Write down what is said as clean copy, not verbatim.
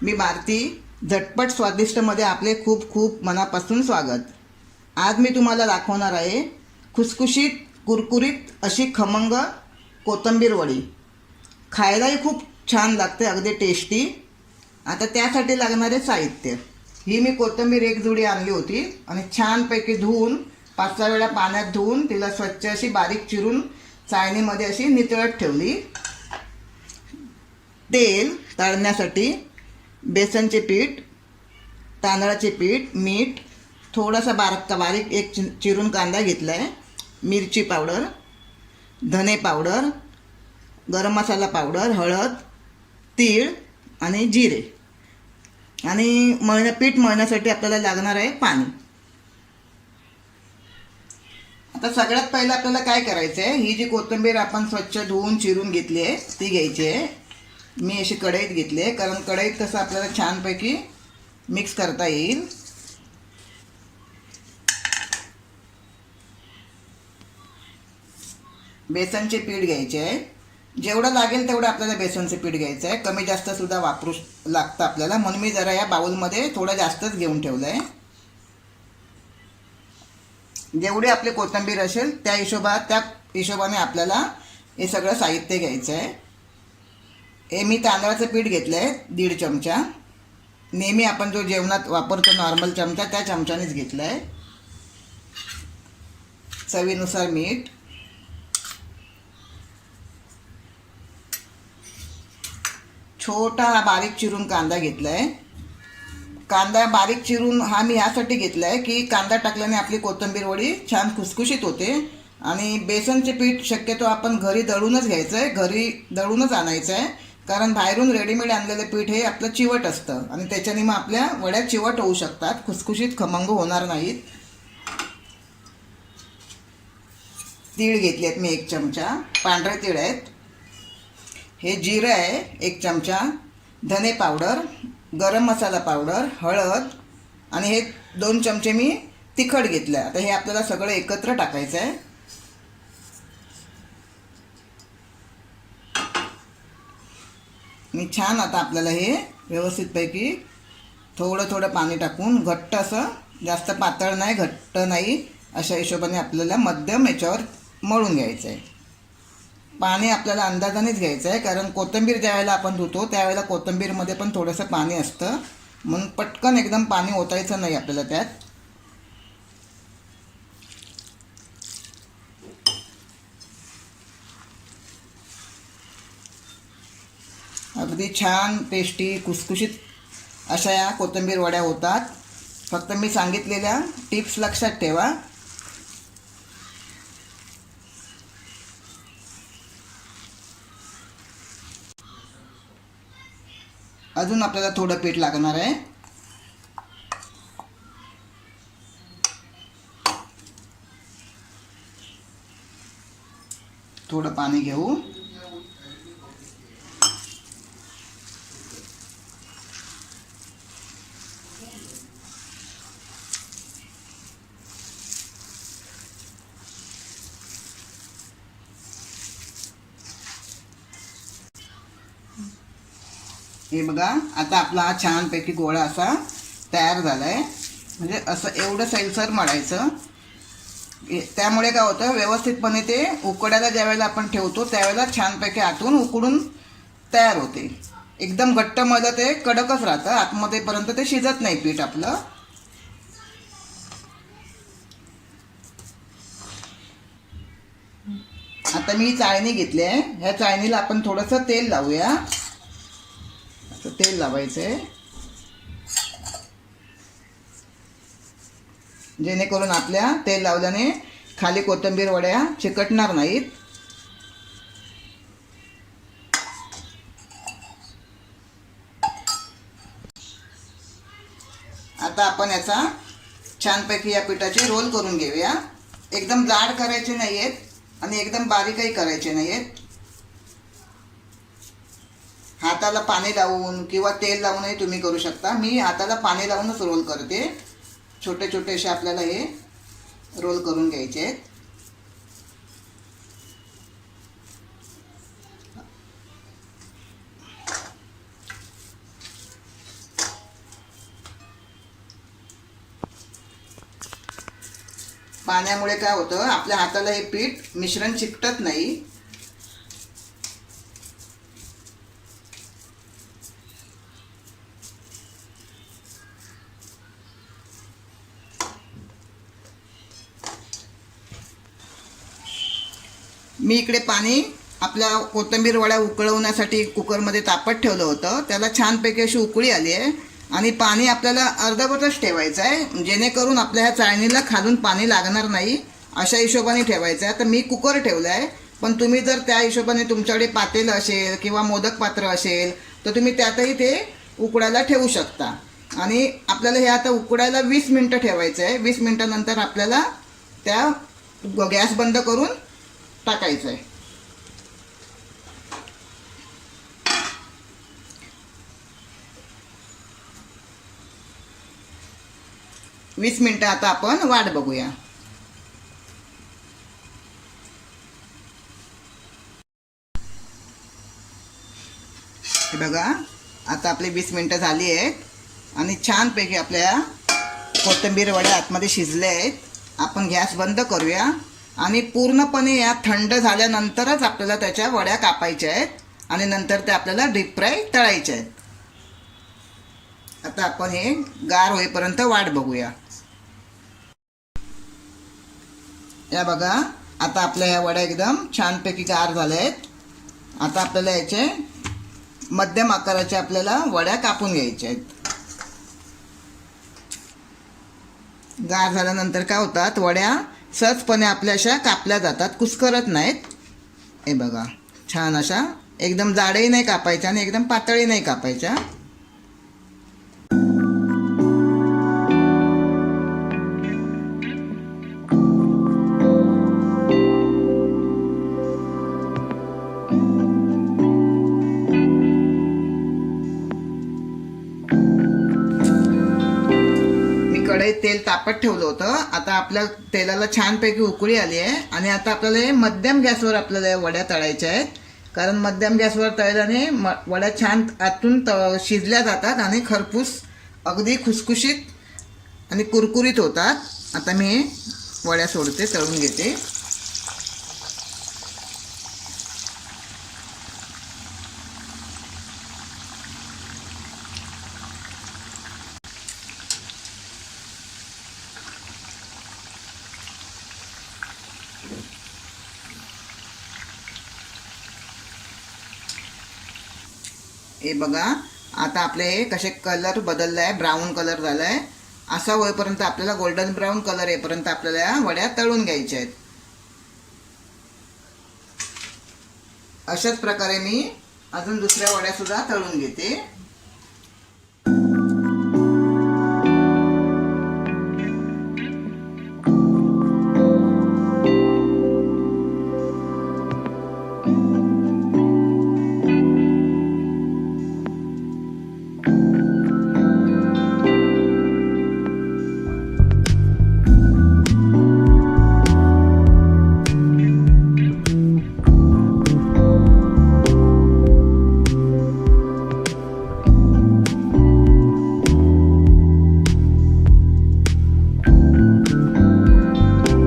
मी भारती. झटपट स्वादिष्टमध्ये आपले खूप खूप मनापासून स्वागत. आज मी तुम्हाला दाखवणार आहे खुसखुशीत कुरकुरीत अशी खमंग कोथिंबीर वडी. खायलाही खूप छान लागते, अगदी टेस्टी. आता त्यासाठी लागणारे साहित्य: ही मी कोथिंबीर एक जुडी आणली होती आणि छानपैकी धुवून 5-6 वेळा पाण्यात धुवून तिला स्वच्छ अशी बारीक चिरून चाळणीमध्ये अशी नितळत ठेवली. तेल तळण्यासाठी बेसनचे पीठ, तांदळाचे पीठ, मीठ, थोडासा बारीक एक चिरून कांदा घेतला आहे, मिरची पावडर, धने पावडर, गरम मसाला पावडर, हळद, तीळ आणि जिरे. आणि पीठ मळण्यासाठी आपल्याला लागणार आहे पाणी. आता सगळ्यात पहिलं आपल्याला काय करायचं आहे, ही जी कोथिंबीर आपण स्वच्छ धुवून चिरून घेतली आहे ती घ्यायची आहे. मी अशी कढईत घेतली आहे, कारण कढईत कसं आपल्याला छानपैकी मिक्स करता येईल. बेसनचे पीठ घ्यायचे आहे. जेवढं लागेल तेवढं आपल्याला बेसनचं पीठ घ्यायचं आहे. कमी जास्त सुद्धा वापरू लागतं आपल्याला, म्हणून मी जरा या बाउलमध्ये थोडं जास्तच घेऊन ठेवलं आहे. जेवढी आपली कोथिंबीर असेल त्या हिशोबाने आपल्याला हे सगळं साहित्य घ्यायचं आहे. हे मी तांदळाचं पीठ घेतलं आहे 1.5 चमचा. नेहमी आपण जो जेवणात वापरतो नॉर्मल चमचा, त्या चमच्यानेच घेतलं आहे. चवीनुसार मीठ, छोटा बारीक चिरून कांदा घेतला आहे. कांदा बारीक चिरून हा मी यासाठी घेतला आहे की कांदा टाकल्याने आपली कोथिंबीर वडी छान खुसखुशीत होते. आणि बेसनचे पीठ शक्यतो आपण घरी दळूनच घ्यायचं आहे, घरी दळूनच आणायचं आहे, कारण बाहेरून रेडीमेड आणलेले पीठ हे आपलं चिवट असतं आणि त्याच्याने मग आपल्या वड्या चिवट होऊ शकतात, खुसखुशीत खमंग होणार नाहीत. तीळ घेतले आहेत मी 1 चमचा, पांढरे तीळ आहेत. हे जिरं आहे 1 चमचा, धने पावडर, गरम मसाला पावडर, हळद आणि हे 2 चमचे मी तिखट घेतलं आहे. आता हे आपल्याला सगळं एकत्र टाकायचं आहे. मी छान आता आपल्याला हे व्यवस्थितपैकी थोडं पाणी टाकून घट्ट, असं जास्त पातळ नाही घट्ट नाही अशा हिशोबाने आपल्याला मध्यम याच्यावर मळून घ्यायचं आहे. पाणी आपल्याला अंदाजानेच घ्यायचं आहे, कारण कोथिंबीर ज्यावेळेला आपण धुतो त्यावेळेला कोथिंबीरमध्ये पण थोडंसं पाणी असतं, म्हणून पटकन एकदम पाणी ओतायचं नाही आपल्याला त्यात. अगदी छान टेस्टी खुसखुशीत अशा या कोथिंबीर वड्या होतात. फक्त मी सांगितलेल्या टिप्स लक्षात ठेवा. अजून आपल्याला थोडं पीठ लागणार आहे. थोडं पाणी घेऊ. हे बघा, आता आपला हा छानपैकी गोळा असा तयार झाला आहे. म्हणजे असं एवढं सैलसर मळायचं. त्यामुळे काय होतं, व्यवस्थितपणे ते उकडायला ज्यावेळेला आपण ठेवतो त्यावेळेला छानपैकी आतून उकडून तयार होते. एकदम घट्ट मळलं ते कडकच राहतं, आतमध्येपर्यंत ते शिजत नाही पीठ आपलं. आता मी चाळणी घेतली आहे. ह्या चाळणीला आपण थोडंसं तेल लावूया. तेल लावायचं आहे जेणेकरून आपल्या तेल लावल्याने खाली कोथिंबीर वड्या चिकटणार नाहीत. आता आपण याचा छानपैकी या पिठाचे रोल करून घेऊया. एकदम जाड करायचे नाही आहेत आणि एकदम बारीकही करायचे नाही आहेत. हाताला पाणी लावून किंवा तेल लावूनही तुम्ही करू शकता. मी हाताला पाणी लावूनच रोल करते. छोटे छोटे असे आपल्याला हे रोल करून घ्यायचे आहेत. पाण्यामुळे काय होतं, आपल्या हाताला हे पीठ मिश्रण चिकटत नाही. मी इकडे पाणी आपल्या कोथिंबीर वड्या उकळवण्यासाठी कुकरमध्ये तापत ठेवलं होतं. त्याला छानपैकी अशी उकळी आली आहे आणि पाणी आपल्याला अर्धवटच ठेवायचं आहे, जेणेकरून आपल्या ह्या चाळणीला खालून पाणी लागणार नाही अशा हिशोबाने ठेवायचं आहे. तर मी कुकर ठेवला आहे, पण तुम्ही जर त्या हिशोबाने तुमच्याकडे पातेलं असेल किंवा मोदक पात्र असेल तर तुम्ही त्यातही ते उकडायला ठेवू शकता. आणि आपल्याला हे आता उकडायला 20 मिनटं ठेवायचं आहे. 20 मिनटानंतर आपल्याला त्या गॅस बंद करून टाकायचं आहे. वीस मिनटं आता आपण वाट बघूया. हे बघा, आता आपली 20 मिनटं झाली आहेत आणि छानपैकी आपल्या कोथिंबीर वड्या आतमध्ये शिजल्या आहेत. आपण गॅस बंद करूया आणि पूर्णपणे या थंड झाल्यानंतरच आपल्याला त्याच्या वड्या कापायच्या आहेत आणि नंतर ते आपल्याला डीप फ्राय तळायच्या आहेत. आता आपण हे गार होईपर्यंत वाट बघूया. या बघा, आता आपल्या ह्या वड्या एकदम छानपैकी गार झाल्या आहेत. आता आपल्याला याचे मध्यम आकाराच्या आपल्याला वड्या कापून घ्यायच्या आहेत. गार झाल्यानंतर काय होतात, वड्या सहजपणे आपल्या अशा कापल्या जातात, कुस्करत नाहीत. हे बघा, छान अशा एकदम जाडही नाही कापायच्या आणि एकदम पातळही नाही कापायच्या. कढईत तेल तापत ठेवलं होतं. आता आपल्या तेलाला छानपैकी उकळी आली आहे आणि आता आपल्याला हे मध्यम गॅसवर आपल्याला वड्या तळायच्या आहेत. कारण मध्यम गॅसवर तळल्याने वड्या छान आतून शिजल्या जातात आणि खरपूस अगदी खुसखुशीत आणि कुरकुरीत होतात. आता मी वड्या सोडते, तळून घेते. हे बघा, आता आपले हे कसे कलर बदलला आहे, ब्राऊन कलर झाला आहे. असा होईपर्यंत आपल्याला गोल्डन ब्राऊन कलर येईपर्यंत आपल्याला या वड्या तळून घ्यायच्या आहेत. अशाच प्रकारे मी अजून दुसऱ्या वड्या सुद्धा तळून घेते.